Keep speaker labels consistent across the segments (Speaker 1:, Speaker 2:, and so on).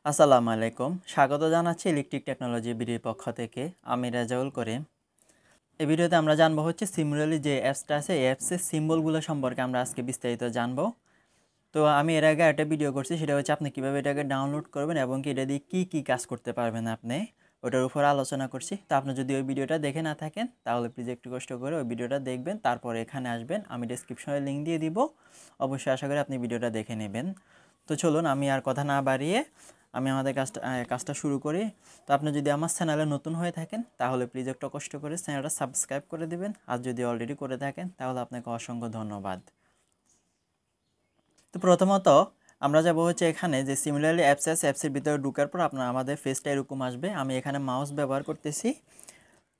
Speaker 1: আসসালামু আলাইকুম। স্বাগত জানাচ্ছি ইলেকট্রিক টেকনোলজি বিডির পক্ষ থেকে। আমি রেজাউল করিম। এই ভিডিওতে আমরা জানবো হচ্ছে সিমুলালি যে অ্যাপসটা আছে এই অ্যাপসের সিম্বলগুলো সম্পর্কে আমরা আজকে বিস্তারিত জানবো। তো আমি এর আগে একটা ভিডিও করছি, সেটা হচ্ছে আপনি কীভাবে এটাকে ডাউনলোড করবেন এবং কি এটা দিয়ে কী কাজ করতে পারবেন আপনি, ওটার উপর আলোচনা করছি। তো আপনি যদি ওই ভিডিওটা দেখে না থাকেন তাহলে প্লিজ একটু কষ্ট করে ওই ভিডিওটা দেখবেন, তারপরে এখানে আসবেন, আমি ডেসক্রিপশনে লিঙ্ক দিয়ে দিব। অবশ্যই আশা করি আপনি ভিডিওটা দেখে নেবেন। তো চলুন আমি আর কথা না বাড়িয়ে আমি আমাদের কাজটা শুরু করি। তো আপনি যদি আমার চ্যানেলে নতুন হয়ে থাকেন তাহলে প্লিজ একটু কষ্ট করে চ্যানেলটা সাবস্ক্রাইব করে দিবেন, আর যদি অলরেডি করে থাকেন তাহলে আপনাকে অসংখ্য ধন্যবাদ। তো প্রথমত আমরা যাব হচ্ছে এখানে যে সিমিলারলি অ্যাপস আছে, অ্যাপসের ভিতরে ঢোকার পর আমাদের ফেসটা এরকম আসবে। আমি এখানে মাউস ব্যবহার করতেছি,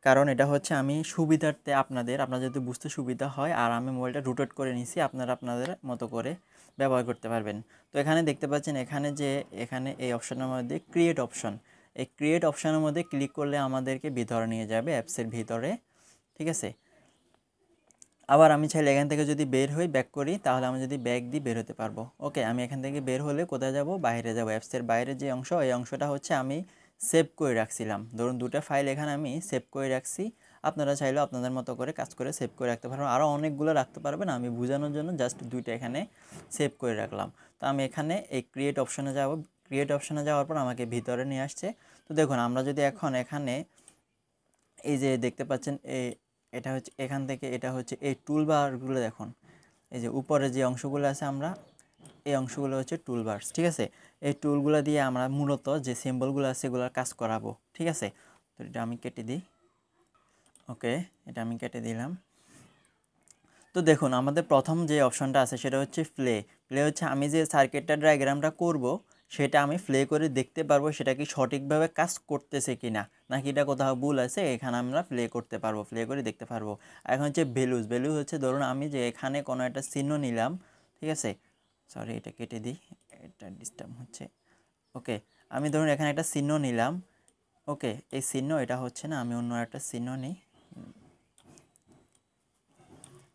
Speaker 1: কারণ এটা হচ্ছে আমি সুবিধার্থে আপনারা যাতে বুঝতে সুবিধা হয়, আর আমি মোবাইলটা রোটেট করে নিছি, আপনারা আপনাদের মতো করে ব্যবহার করতে পারবেন। তো এখানে দেখতে পাচ্ছেন এখানে এই অপশনের মধ্যে ক্রিয়েট অপশন, এই ক্রিয়েট অপশনের মধ্যে ক্লিক করলে আমাদেরকে ভিতরে নিয়ে যাবে, অ্যাপসের ভিতরে। ঠিক আছে, আবার আমি চাইলে এখান থেকে যদি বের হই, ব্যাক করি, তাহলে আমি যদি ব্যাক দিই বের হতে পারবো। ওকে, আমি এখান থেকে বের হলে কোথায় যাব? বাইরে যাব। অ্যাপসের বাইরে যে অংশ, এই অংশটা হচ্ছে আমি সেভ করে রাখছিলাম। ধরুন দুটো ফাইল এখানে আমি সেভ করে রাখছি। আপনারা চাইলেও আপনাদের মতো করে কাজ করে সেভ করে রাখতে পারবেন, আরও অনেকগুলো রাখতে পারবেন। আমি বোঝানোর জন্য জাস্ট দুইটা এখানে সেভ করে রাখলাম। তো আমি এখানে এই ক্রিয়েট অপশনে যাব। ক্রিয়েট অপশনে যাওয়ার পর আমাকে ভিতরে নিয়ে আসছে। তো দেখুন, আমরা যদি এখন এখানে এই যে দেখতে পাচ্ছেন এটা হচ্ছে এখান থেকে, এটা হচ্ছে এই টুলবারগুলো দেখুন, এই যে উপরে যে অংশগুলো আছে, আমরা এই অংশগুলো হচ্ছে টুলবারস। ঠিক আছে, এই টুলগুলো দিয়ে আমরা মূলত যে সিম্বলগুলো আছে সেগুলোর কাজ করাবো। ঠিক আছে, তো এটা আমি কেটে দিই। ওকে, এটা আমি কেটে দিলাম। তো দেখুন, আমাদের প্রথম যে অপশনটা আছে সেটা হচ্ছে প্লে। প্লে হচ্ছে আমি যে সার্কিটটা ডায়াগ্রামটা করব সেটা আমি প্লে করে দেখতে পারবো সেটা কি সঠিকভাবে কাজ করতেছে কি না, নাকি এটা কোথাও ভুল আছে, এখানে আমরা প্লে করতে পারবো, প্লে করে দেখতে পারবো। এখন হচ্ছে ভ্যালুজ। ভ্যালু হচ্ছে ধরুন আমি যে এখানে কোনো একটা চিহ্ন নিলাম। ঠিক আছে, সরি এটা কেটে দিই, এটা ডিস্টার্ব হচ্ছে। ওকে, আমি ধরুন এখানে একটা চিহ্ন নিলাম। ওকে, এই চিহ্ন এটা হচ্ছে না, আমি অন্য একটা চিহ্ন নিই।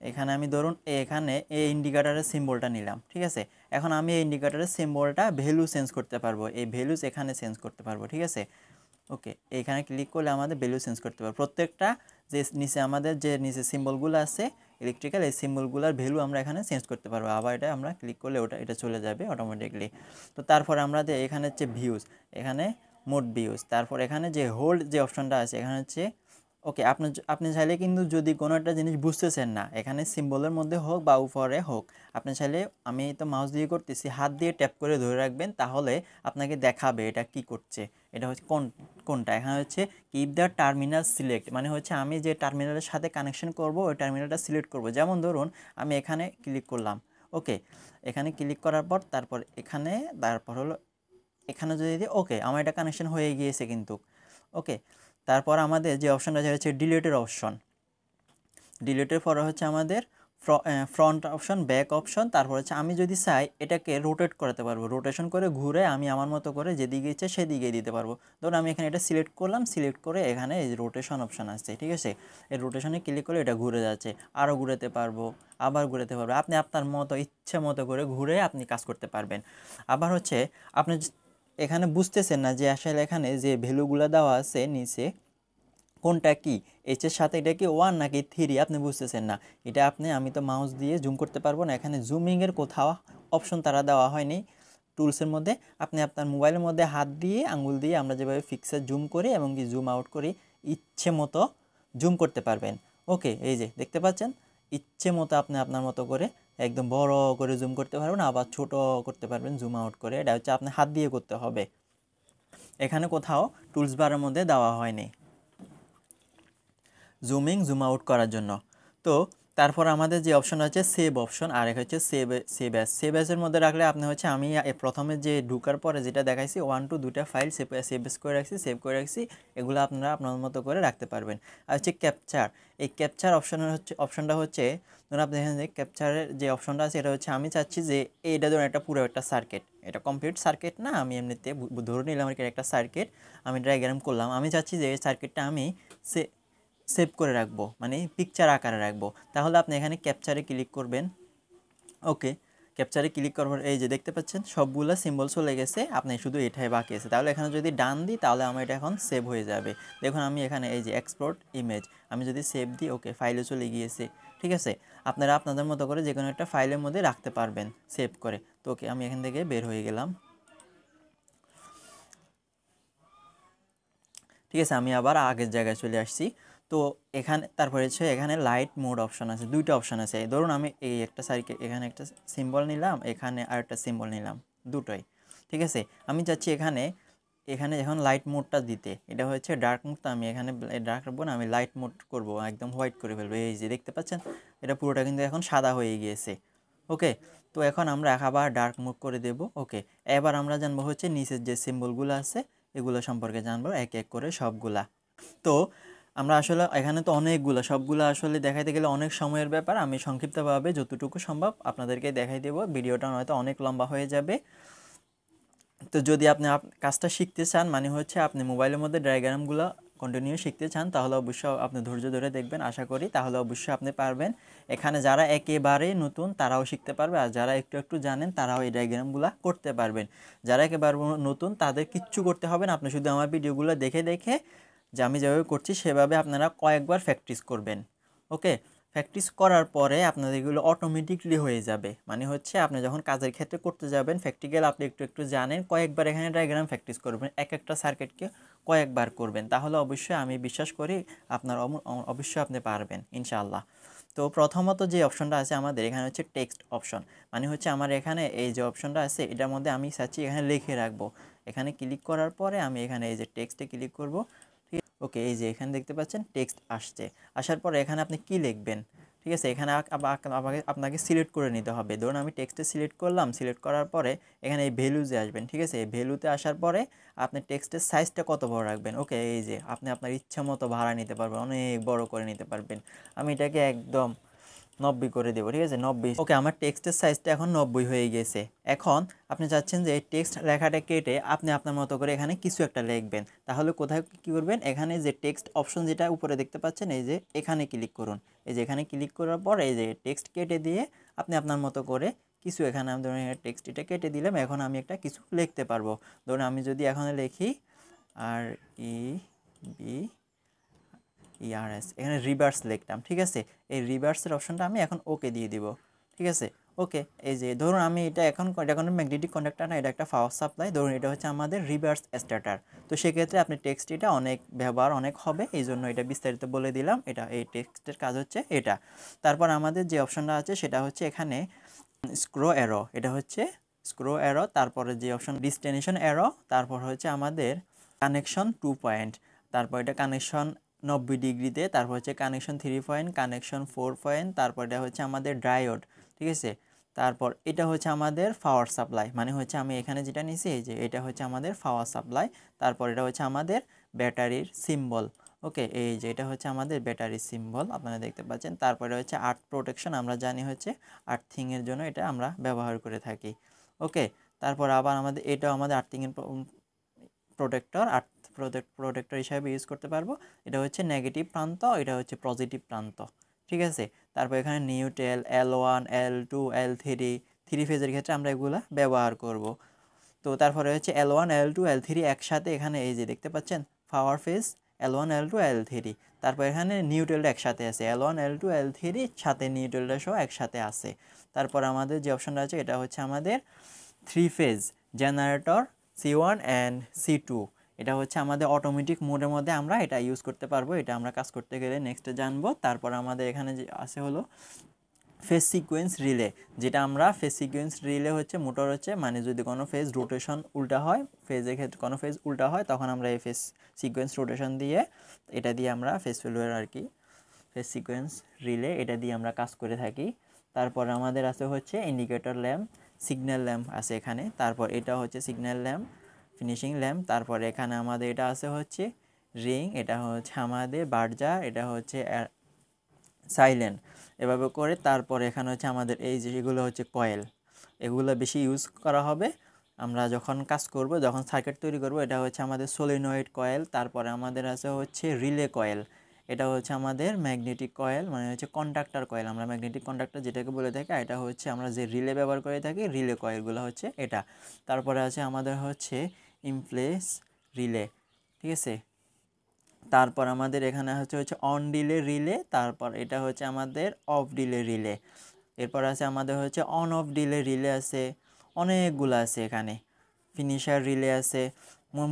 Speaker 1: এখানে আমি ধরুন এখানে এই ইন্ডিকেটরের সিম্বলটা নিলাম। ঠিক আছে, এখন আমি এই ইন্ডিকেটরের সিম্বলটা ভ্যালু চেঞ্জ করতে পারবো, এই ভ্যালুস এখানে চেঞ্জ করতে পারবো। ঠিক আছে, ওকে, এখানে ক্লিক করলে আমাদের ভ্যালু চেঞ্জ করতে পারবো। প্রত্যেকটা যে নিচে আমাদের যে নিচে সিম্বলগুলো আছে ইলেকট্রিক্যাল, এই সিম্বলগুলোর ভ্যালু আমরা এখানে চেঞ্জ করতে পারবো। আবার এটা আমরা ক্লিক করলে এটা চলে যাবে অটোমেটিকলি। তো তারপর আমরা এখানে হচ্ছে ভিউজ, এখানে মোড ভিউজ, তারপর এখানে যে হোল্ড যে অপশনটা আছে এখানে হচ্ছে ওকে। আপনি চাইলে কিন্তু যদি কোনো একটা জিনিস বুঝতেছেন না, এখানে সিম্বলের মধ্যে হোক বা উপরে হোক, আপনি চাইলে, আমি তো মাউস দিয়ে করতেছি, হাত দিয়ে ট্যাপ করে ধরে রাখবেন, তাহলে আপনাকে দেখাবে এটা কি করছে। এটা হচ্ছে কোনটা, এখানে হচ্ছে কিপ দ্য টার্মিনাল সিলেক্ট, মানে হচ্ছে আমি যে টার্মিনালের সাথে কানেকশন করব ওই টার্মিনালটা সিলেক্ট করব। যেমন ধরুন আমি এখানে ক্লিক করলাম। ওকে, এখানে ক্লিক করার পর তারপর হলো এখানে যদি দিই, ওকে আমার এটা কানেকশন হয়ে গিয়েছে কিন্তু। ওকে, তারপর আমাদের যে অপশনটা হচ্ছে ডিলিটের অপশন। ডিলিটের পরে হচ্ছে আমাদের ফ্রন্ট অপশন, ব্যাক অপশন, তারপর হচ্ছে আমি যদি চাই এটাকে রোটেট করাতে পারবো, রোটেশন করে ঘুরে আমি আমার মতো করে যেদিকে ইচ্ছে সেদিকে দিতে পারবো। ধরুন আমি এখানে এটা সিলেক্ট করলাম, সিলেক্ট করে এখানে এই রোটেশন অপশন আসছে। ঠিক আছে, এই রোটেশনে ক্লিক করলে এটা ঘুরে যাচ্ছে, আরও ঘুরাতে পারবো, আবার ঘুরাতে পারবো, আপনি আপনার মতো ইচ্ছে মতো করে ঘুরে আপনি কাজ করতে পারবেন। আবার হচ্ছে আপনি এখানে বুঝতেছেন না যে আসলে এখানে যে ভ্যালুগুলো দেওয়া আছে নিচে কোনটা কি, এইচের সাথে এটা কি 1 নাকি 3, আপনি বুঝতেছেন না। এটা আমি তো মাউস দিয়ে জুম করতে পারবো না, এখানে জুমিংয়ের কোথাও অপশন তারা দেওয়া হয়নি টুলসের মধ্যে। আপনি আপনার মোবাইলের মধ্যে হাত দিয়ে আঙ্গুল দিয়ে আমরা যেভাবে ফিক্সার জুম করি এবং কি জুম আউট করি, ইচ্ছে মতো জুম করতে পারবেন। ওকে, এই যে দেখতে পাচ্ছেন, ইচ্ছে মতো আপনি আপনার মতো করে একদম বড় করে জুম করতে পারবেন, আবার ছোট করতে পারবেন জুম আউট করে। এটা হচ্ছে আপনি হাত দিয়ে করতে হবে, এখানে কোথাও টুলস বারের মধ্যে দেওয়া হয়নি জুম আউট করার জন্য। তো তারপর আমাদের যে অপশন আছে সেভ অপশন, আর এক হচ্ছে সেভ অ্যাজের মধ্যে রাখলে আপনি হচ্ছে আমি প্রথমে যে ঢুকার পরে যেটা দেখাইছি 1 2 দুইটা ফাইল সেভ অ্যাজ করে রাখছি, সেভ করে রাখছি, এগুলো আপনারা আপনার মতো করে রাখতে পারবেন। আর হচ্ছে ক্যাপচার, এই ক্যাপচার অপশনটা হচ্ছে ধরুন আপনি এখানে ক্যাপচারের যে অপশনটা আছে এটা হচ্ছে আমি চাচ্ছি যে এইটা ধরুন একটা পুরো একটা সার্কিট, এটা কমপ্লিট সার্কিট না, আমি এমনিতে ধরে নিলাম আর কি একটা সার্কিট, আমি ডায়াগ্রাম করলাম, আমি চাচ্ছি যে এই সার্কিটটা আমি সেভ করে রাখবো, মানে পিকচার আকারে রাখবো। তাহলে আপনি এখানে ক্যাপচারে ক্লিক করবেন। ওকে, ক্যাপচারে ক্লিক করার এই যে দেখতে পাচ্ছেন সবগুলো সিম্বল চলে গেছে, আপনি শুধু এটাই বাকি আছে। তাহলে এখানে যদি ডান দিই তাহলে আমার এটা এখন সেভ হয়ে যাবে। দেখুন আমি এখানে এই যে এক্সপোর্ট ইমেজ, আমি যদি সেভ দিই ওকে ফাইলে চলে গিয়েছে। ঠিক আছে, আপনারা আপনাদের মতো করে যে কোনো একটা ফাইলের মধ্যে রাখতে পারবেন সেভ করে। তো ওকে আমি এখান থেকে বের হয়ে গেলাম। ঠিক আছে, আমি আবার আগের জায়গায় চলে আসছি। তো এখানে তারপরে হচ্ছে এখানে লাইট মোড অপশন আছে, দুইটা অপশন আছে। ধরুন আমি এই একটা সাইডে এখানে একটা সিম্বল নিলাম, এখানে আরেকটা সিম্বল নিলাম, দুটোই। ঠিক আছে, আমি চাচ্ছি এখানে এখানে এখন লাইট মোডটা দিতে, এটা হচ্ছে ডার্ক মোড। তো আমি এখানে ডার্ক রাখবো না, আমি লাইট মোড করব, একদম হোয়াইট করে ফেলবো। এই যে দেখতে পাচ্ছেন এটা পুরোটা কিন্তু এখন সাদা হয়ে গিয়েছে। ওকে, তো এখন আমরা আবার ডার্ক মোড করে দেব। ওকে, এবার আমরা জানবো হচ্ছে নিচের যে সিম্বলগুলো আছে এগুলো সম্পর্কে জানবো এক এক করে সবগুলা। তো আমরা আসলে এখানে তো অনেকগুলো, সবগুলো আসলে দেখাইতে গেলে অনেক সময়ের ব্যাপার। আমি সংক্ষিপ্তভাবে যতটুকু সম্ভব আপনাদেরকে দেখাই দেব, ভিডিওটা হয়তো অনেক লম্বা হয়ে যাবে। তো যদি আপনি কাজটা শিখতে চান, মানে হচ্ছে আপনি মোবাইলের মধ্যে ডায়াগ্রামগুলো কন্টিনিউ শিখতে চান, তাহলে অবশ্যই আপনি ধৈর্য ধরে দেখবেন, আশা করি তাহলে অবশ্যই আপনি পারবেন। এখানে যারা একেবারে নতুন তারাও শিখতে পারবে, আর যারা একটু একটু জানেন তারাও এই ডায়াগ্রামগুলো করতে পারবেন। যারা একেবারে নতুন তাদের কিচ্ছু করতে হবে না, আপনি শুধু আমার ভিডিওগুলো দেখে দেখে যে আমি যেভাবে করছি সেভাবে আপনারা কয়েকবার প্র্যাকটিস করবেন। ওকে, প্র্যাকটিস করার পরে আপনাদের এগুলো অটোমেটিকলি হয়ে যাবে। মানে হচ্ছে আপনি যখন কাজের ক্ষেত্রে করতে যাবেন প্র্যাকটিক্যাল আপনি একটু একটু জানেন, কয়েকবার এখানে ডায়াগ্রাম প্র্যাকটিস করবেন, এক একটা সার্কিটকে কয়েকবার করবেন, তাহলে অবশ্যই আমি বিশ্বাস করি আপনার অবশ্যই আপনি পারবেন ইনশাআল্লাহ। তো প্রথমত যে অপশনটা আছে আমাদের এখানে হচ্ছে টেক্সট অপশন, মানে হচ্ছে আমার এখানে এই যে অপশনটা আছে এটার মধ্যে আমি চাচ্ছি এখানে লিখে রাখবো। এখানে ক্লিক করার পরে আমি এখানে এই যে টেক্সটে ক্লিক করব। ওকে, এই যে এখানে দেখতে পাচ্ছেন টেক্সট আসছে, আসার পরে এখানে আপনি কি লিখবেন। ঠিক আছে, এখানে আপনাকে সিলেক্ট করে নিতে হবে। ধরুন আমি টেক্সটে সিলেক্ট করলাম, সিলেক্ট করার পরে এখানে এই ভ্যালুজে আসবেন। ঠিক আছে, এই ভ্যালুতে আসার পরে আপনি টেক্সটের সাইজটা কত বড় রাখবেন। ওকে, এই যে আপনি আপনার ইচ্ছা মতো ভাড়া নিতে পারবেন, অনেক বড় করে নিতে পারবেন। আমি এটাকে একদম 90 করে দেবো। ঠিক আছে, 90। ওকে, আমার টেক্সটের সাইজটা এখন 90 হয়ে গেছে। এখন আপনি চাচ্ছেন যে এই টেক্সট লেখাটা কেটে আপনি আপনার মতো করে এখানে কিছু একটা লিখবেন, তাহলে কোথায় কী করবেন, এখানে যে টেক্সট অপশন যেটা উপরে দেখতে পাচ্ছেন এই যে এখানে ক্লিক করুন। এই যে এখানে ক্লিক করার পর এই যে টেক্সট কেটে দিয়ে আপনি আপনার মতো করে কিছু, এখানে আমি ধরুন টেক্সট এটা কেটে দিলাম, এখন আমি একটা কিছু লিখতে পারবো। ধরুন আমি যদি এখানে লিখি REVERS, এখানে রিভার্স লিখলাম। ঠিক আছে, এই রিভার্সের অপশনটা আমি এখন ওকে দিয়ে দিব। ঠিক আছে, ওকে, এই যে ধরুন আমি এটা এটা কোনো ম্যাগনেটিক কন্ডাক্টর না, এটা একটা পাওয়ার সাপ্লাই। ধরুন এটা হচ্ছে আমাদের রিভার্স স্টার্টার। তো সেক্ষেত্রে আপনি টেক্সট এটা অনেক ব্যবহার অনেক হবে, এই জন্য এটা বিস্তারিত বলে দিলাম। এটা এই টেক্সটের কাজ হচ্ছে এটা। তারপর আমাদের যে অপশনটা আছে সেটা হচ্ছে এখানে স্ক্রো অ্যারো, এটা হচ্ছে স্ক্রো অ্যারো। তারপরে যে অপশন ডেস্টিনেশন অ্যারো, তারপর হচ্ছে আমাদের কানেকশন 2 পয়েন্ট, তারপর এটা কানেকশন 90 ডিগ্রিতে, তারপর হচ্ছে কানেকশন 3 পয়েন্ট, কানেকশন 4 পয়েন্ট, তারপর এটা হচ্ছে আমাদের ডায়োড। ঠিক আছে, তারপর এটা হচ্ছে আমাদের পাওয়ার সাপ্লাই, মানে হচ্ছে আমি এখানে যেটা নিয়েছি এই যে এটা হচ্ছে আমাদের পাওয়ার সাপ্লাই। তারপর এটা হচ্ছে আমাদের ব্যাটারির সিম্বল। ওকে, এই যে এটা হচ্ছে আমাদের ব্যাটারির সিম্বল আপনারা দেখতে পাচ্ছেন। তারপরে হচ্ছে আর্থ প্রোটেকশন, আমরা জানি হচ্ছে আর্থিংয়ের জন্য এটা আমরা ব্যবহার করে থাকি। ওকে, তারপর আবার আমাদের এটাও আমাদের আর্থিংয়ের প্রোটেক্টর, প্রোটেক্টর হিসাবে ইউজ করতে পারবো। এটা হচ্ছে নেগেটিভ প্রান্ত, এটা হচ্ছে পজিটিভ প্রান্ত। ঠিক আছে, তারপর এখানে নিউট্রাল, L1 L2 L3, 3 ফেজের ক্ষেত্রে আমরা এগুলা ব্যবহার করব। তো তারপরে হচ্ছে L1 L2 L3 একসাথে, এখানে এই যে দেখতে পাচ্ছেন পাওয়ার ফেজ L1 L2 L3। তারপর এখানে নিউট্রালটা একসাথে আছে, L1 L2 L3 সাথে নিউট্রালটা সহ একসাথে আছে। তারপর আমাদের যে অপশনটা আছে এটা হচ্ছে আমাদের 3 phase generator C1 and C2। এটা হচ্ছে আমাদের অটোমেটিক মোডের মধ্যে আমরা এটা ইউজ করতে পারবো, এটা আমরা কাজ করতে গেলে নেক্সটে জানবো। তারপর আমাদের এখানে যে আছে হলো ফেজ সিকোয়েন্স রিলে, যেটা আমরা ফেজ সিকোয়েন্স রিলে হচ্ছে মোটর হচ্ছে, মানে যদি কোনো ফেজ রোটেশন উল্টা হয়, ফেজের ক্ষেত্রে কোনো ফেজ উল্টা হয় তখন আমরা এই ফেজ সিকোয়েন্স রোটেশন দিয়ে এটা দিয়ে আমরা ফেজ ফেলুয়ার আর কি, ফেজ সিকোয়েন্স রিলে এটা দিয়ে আমরা কাজ করে থাকি। তারপর আমাদের আছে হচ্ছে ইন্ডিকেটর ল্যাম্প, সিগন্যাল ল্যাম্প আছে এখানে। তারপর এটা হচ্ছে সিগন্যাল ল্যাম্প, ফিনিশিং ল্যাম্প। তারপর এখানে আমাদের এটা আছে হচ্ছে রিং, এটা হচ্ছে আমাদের বার্জার, এটা হচ্ছে সাইলেন্ট, এভাবে করে। তারপর এখানে হচ্ছে আমাদের এই যে এগুলো হচ্ছে কয়েল, এগুলো বেশি ইউজ করা হবে আমরা যখন কাজ করব, যখন সার্কিট তৈরি করব। এটা হচ্ছে আমাদের সলিনয়েড কয়েল। তারপরে আমাদের আছে হচ্ছে রিলে কয়েল, এটা হচ্ছে আমাদের ম্যাগনেটিক কয়েল, মানে হচ্ছে কন্ডাক্টর কয়েল, আমরা ম্যাগনেটিক কন্ডাক্টর যেটাকে বলে থাকি। এটা হচ্ছে আমরা যে রিলে ব্যবহার করে থাকি, রিলে কয়েলগুলো হচ্ছে এটা। তারপরে আছে আমাদের হচ্ছে ইমপ্লেস রিলে, ঠিক আছে। তারপর আমাদের এখানে হচ্ছে অন ডিলে রিলে, তারপর এটা হচ্ছে আমাদের অফ ডিলে রিলে। এরপর আছে আমাদের হচ্ছে অন অফ ডিলে রিলে আছে, অনেকগুলো আছে এখানে, ফিনিশার রিলে আছে।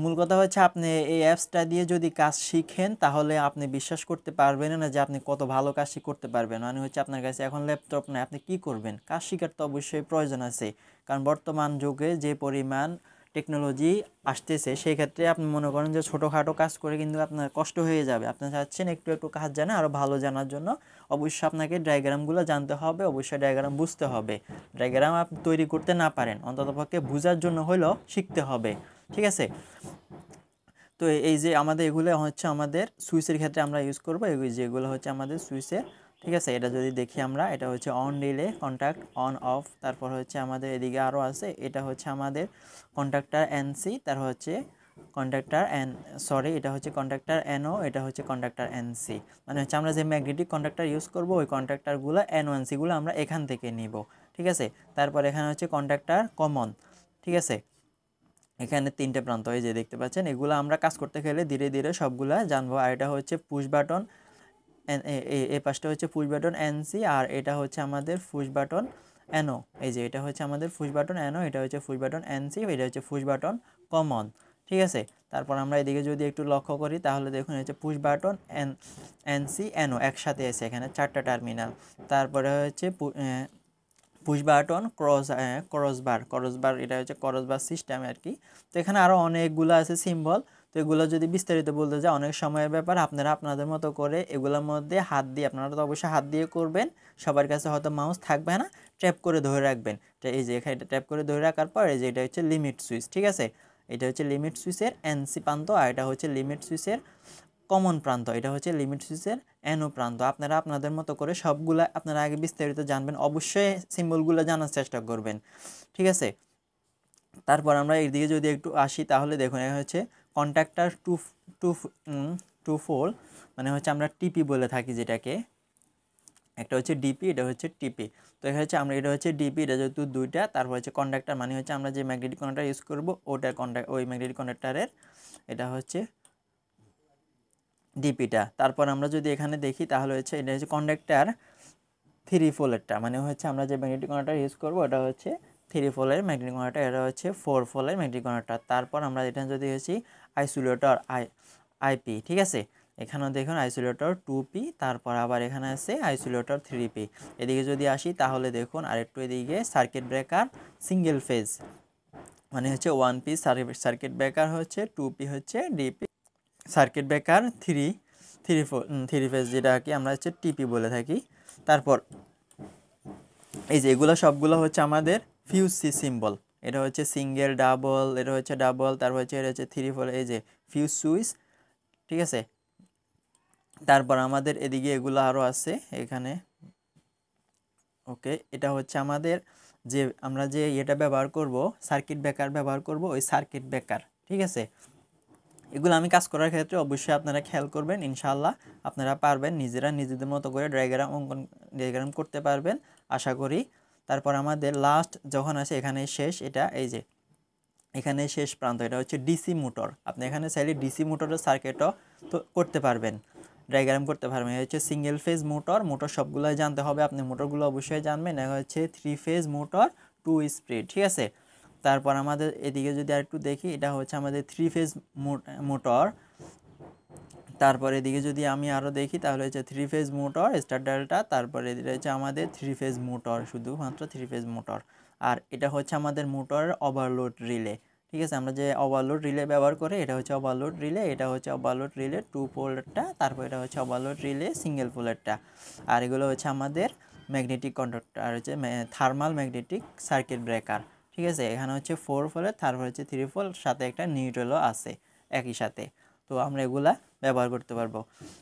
Speaker 1: মূল কথা হচ্ছে আপনি এই অ্যাপসটা দিয়ে যদি কাজ শিখেন তাহলে আপনি বিশ্বাস করতে পারবেন না যে আপনি কত ভালো কাজ করতে পারবেন। মানে হচ্ছে আপনার কাছে এখন ল্যাপটপ নেই, আপনি কি করবেন? কাজ শেখার তো অবশ্যই প্রয়োজন আছে, কারণ বর্তমান যুগে যে পরিমাণ টেকনোলজি আসতেছে, সেই ক্ষেত্রে আপনি মনে করেন যে ছোটোখাটো কাজ করে কিন্তু আপনার কষ্ট হয়ে যাবে। আপনি চাচ্ছেন একটু একটু কাজ জানা, আরও ভালো জানার জন্য অবশ্যই আপনাকে ডায়াগ্রামগুলো জানতে হবে, অবশ্যই ডায়াগ্রাম বুঝতে হবে। ডায়াগ্রাম আপনি তৈরি করতে না পারেন, অন্ততপক্ষে বোঝার জন্য হলেও শিখতে হবে, ঠিক আছে। তো এই যে আমাদের এগুলো হচ্ছে আমাদের সুইচের ক্ষেত্রে আমরা ইউজ করবো, এগুলো যেগুলো হচ্ছে আমাদের সুইচের, ঠিক আছে। এটা যদি দেখি আমরা, এটা হচ্ছে on delay, contact, on of. তারপর হচ্ছে আমাদের এদিকে আরও আছে, এটা হচ্ছে আমাদের কন্ট্যাক্টর এনসি, তার হচ্ছে কন্ডাক্টর এটা হচ্ছে কন্ডাক্টর এনও, এটা হচ্ছে কন্ডাক্টর এনসি। মানে হচ্ছে আমরা যে ম্যাগনেটিক কন্ডাক্টর ইউজ করব ওই কন্ডাক্টরগুলো এনও এনসিগুলো আমরা এখান থেকে নিব, ঠিক আছে। তারপর এখানে হচ্ছে কন্ডাক্টর কমন, ঠিক আছে। এখানে 3টে প্রান্ত এই যে দেখতে পাচ্ছেন, এগুলো আমরা কাজ করতে গেলে ধীরে ধীরে সবগুলা জানবো। আর এটা হচ্ছে পুশ বাটন, এই পাশটা হচ্ছে পুশ বাটন এনসি, আর এটা হচ্ছে আমাদের পুশ বাটন এনও। এই যে এটা হচ্ছে আমাদের পুশ বাটন এনও, এটা হচ্ছে পুশ বাটন এনসি, এটা হচ্ছে পুশ বাটন কমন, ঠিক আছে। তারপর আমরা এদিকে যদি একটু লক্ষ্য করি তাহলে দেখুন হচ্ছে পুশ বাটন এনসি এনও একসাথে আছে, এখানে 4টা টার্মিনাল। তারপরে হচ্ছে পুশ বাটন ক্রসবার, এটা হচ্ছে ক্রসবার সিস্টেম আর কি। তো এখানে আরও অনেকগুলো আছে সিম্বল। তো এগুলো যদি বিস্তারিত বলতে যায় অনেক সময়ের ব্যাপার, আপনারা আপনাদের মতো করে এগুলোর মধ্যে হাত দিয়ে, আপনারা তো অবশ্যই হাত দিয়ে করবেন, সবার কাছে হয়তো মাউস থাকবে না, ট্যাপ করে ধরে রাখবেন। তো এই যে এখানে ট্যাপ করে ধরে রাখার পর এই যে এটা হচ্ছে লিমিট সুইচ, ঠিক আছে। এটা হচ্ছে লিমিট সুইচের এনসি প্রান্ত, আর এটা হচ্ছে লিমিট সুইচের কমন প্রান্ত, এটা হচ্ছে লিমিট সুইচের এনও প্রান্ত। আপনারা আপনাদের মতো করে সবগুলা আপনারা আগে বিস্তারিত জানবেন, অবশ্যই সিম্বলগুলো জানার চেষ্টা করবেন, ঠিক আছে। তারপর আমরা এইদিকে যদি একটু আসি তাহলে দেখুন এটা হচ্ছে কন্ট্যাক্টর টু টু ফোল, মানে হচ্ছে আমরা টিপি বলে থাকি যেটাকে, একটা হচ্ছে ডিপি, এটা হচ্ছে টিপি। তো এটা হচ্ছে আমরা, এটা হচ্ছে ডিপি, এটা যেহেতু দুইটা। তারপর হচ্ছে কন্ডাক্টর, মানে হচ্ছে আমরা যে ম্যাগনেটিক কন্ডাক্টর ইউজ করবো ওটার ওই ম্যাগনেটিক কন্ডাক্টরের এটা হচ্ছে ডিপিটা। তারপর আমরা যদি এখানে দেখি তাহলে হচ্ছে এটা হচ্ছে কন্ডাক্টর 3 পোলেরটা, মানে হচ্ছে আমরা যে ম্যাগনেটিক কন্ডাক্টর ইউজ করবো এটা হচ্ছে 3 পোলের ম্যাগনেটিক কন্ডাক্টর, এটা হচ্ছে 4 পোলের ম্যাগনেটিক কন্ডাক্টর। তারপর আমরা এটা যদি হচ্ছে আইসোলেটর আইপি, ঠিক আছে। এখানেও দেখুন আইসোলেটর 2P, তারপর আবার এখানে আছে আইসোলেটর 3P। এদিকে যদি আসি তাহলে দেখুন আরেকটু এদিকে সার্কিট ব্রেকার সিঙ্গেল ফেজ, মানে হচ্ছে 1P সার্কিট ব্রেকার হচ্ছে, 2P হচ্ছে ডিপি সার্কিট ব্রেকার, 3 ফেজ যেটা কি আমরা হচ্ছে টিপি বলে থাকি। তারপর এই যে এগুলো সবগুলো হচ্ছে আমাদের ফিউজ সিম্বল, এটা হচ্ছে সিঙ্গেল, ডাবল, এটা হচ্ছে ডাবল, তারপর হচ্ছে এটা হচ্ছে 3 4, এই যে ফিউজ সুইচ, ঠিক আছে। তারপর আমাদের এদিকে এগুলো আরও আছে এখানে, ওকে। এটা হচ্ছে আমাদের যে আমরা যে এটা ব্যবহার করব, সার্কিট ব্রেকার ব্যবহার করব, ওই সার্কিট ব্রেকার, ঠিক আছে। এগুলো আমি কাজ করার ক্ষেত্রে অবশ্যই আপনারা খেয়াল করবেন, ইনশাআল্লাহ আপনারা পারবেন, নিজেরা নিজেদের মতো করে ডায়াগ্রাম করতে পারবেন আশা করি। তারপর আমাদের লাস্ট যখন আসে এখানে শেষ, এটা এই যে এখানে শেষ প্রান্ত, এটা হচ্ছে ডিসি মোটর। আপনি এখানে চাইলে ডিসি মোটরের সার্কিটও তো করতে পারবেন, ডায়াগ্রাম করতে পারবেন। এটা হচ্ছে সিঙ্গেল ফেজ মোটর সবগুলোই জানতে হবে, আপনি মোটরগুলো অবশ্যই জানবেন। এটা হচ্ছে 3 ফেজ মোটর 2 স্পিড, ঠিক আছে। তারপর আমাদের এদিকে যদি আরেকটু দেখি, এটা হচ্ছে আমাদের 3 ফেজ মোটর। তারপর এদিকে যদি আমি আরও দেখি তাহলে হচ্ছে 3 ফেজ মোটর স্টার ডেল্টা, তারপরে এটা হচ্ছে আমাদের 3 ফেজ মোটর, শুধুমাত্র 3 ফেজ মোটর। আর এটা হচ্ছে আমাদের মোটরের ওভারলোড রিলে, ঠিক আছে। আমরা যে ওভারলোড রিলে ব্যবহার করি এটা হচ্ছে ওভারলোড রিলে, এটা হচ্ছে ওভারলোড রিলে 2 পোলেরটা, তারপর এটা হচ্ছে ওভারলোড রিলে সিঙ্গেল পোলেরটা। আর এগুলো হচ্ছে আমাদের ম্যাগনেটিক কন্ডাক্টর, আর হচ্ছে থার্মাল ম্যাগনেটিক সার্কিট ব্রেকার, ঠিক আছে। এখানে হচ্ছে 4 পোলের, তারপর হচ্ছে 3 পোল, সাথে একটা নিউট্রালও আছে একই সাথে। তো আমরা এগুলা ব্যবহার করতে পারবো।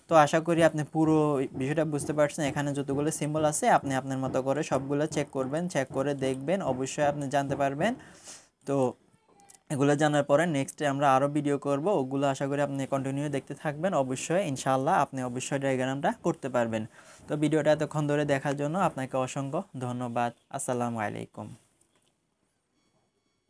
Speaker 1: তো আশা করি আপনি পুরো বিষয়টা বুঝতে পারছেন। এখানে যতগুলো সিম্বল আছে আপনি আপনার মতো করে সবগুলো চেক করবেন, চেক করে দেখবেন, অবশ্যই আপনি জানতে পারবেন। তো এগুলো জানার পরে নেক্সটে আমরা আরও ভিডিও করব, ওগুলো আশা করি আপনি কন্টিনিউ দেখতে থাকবেন। অবশ্যই ইনশাআল্লাহ আপনি অবশ্যই ডায়াগ্রামটা করতে পারবেন। তো ভিডিওটা এতক্ষণ ধরে দেখার জন্য আপনাকে অসংখ্য ধন্যবাদ। আসসালামু আলাইকুম।